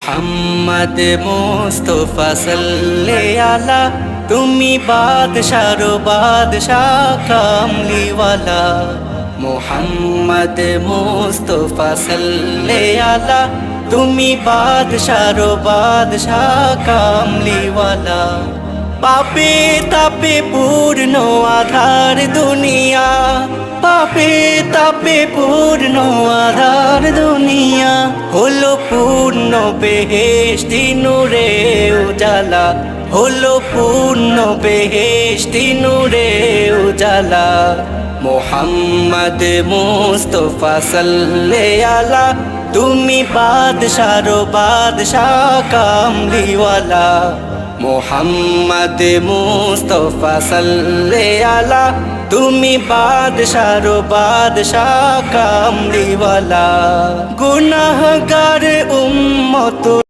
মোহাম্মদ মুস্তাফা সাল্লে আলা, তুমি বাদশাহর বাদশাহ কামলিওয়ালা। মোহাম্মদ মুস্তাফা সাল্লে আলা, তুমি বাদশাহর বাদশাহ কামলিওয়ালা। পাপে তাপে পূর্ণ আধার দুনিয়া, পাপে তাপে পূর্ণ আধার দুনিয়া, হলো পূর্ণ বেহেশতি নূরে উজালা, হলো পূর্ণ বেহেশতি নূরে উজালা। মোহাম্মদ মুস্তাফা সাল্লে আলা, তুমি বাদশাহর বাদশাহ কামলিওয়ালা। মোহাম্মদ মুস্তাফা সাল্লে আলা, তুমি বাদশাহর বাদশাহ কামলিওয়ালা। গুনাহগার উম্মত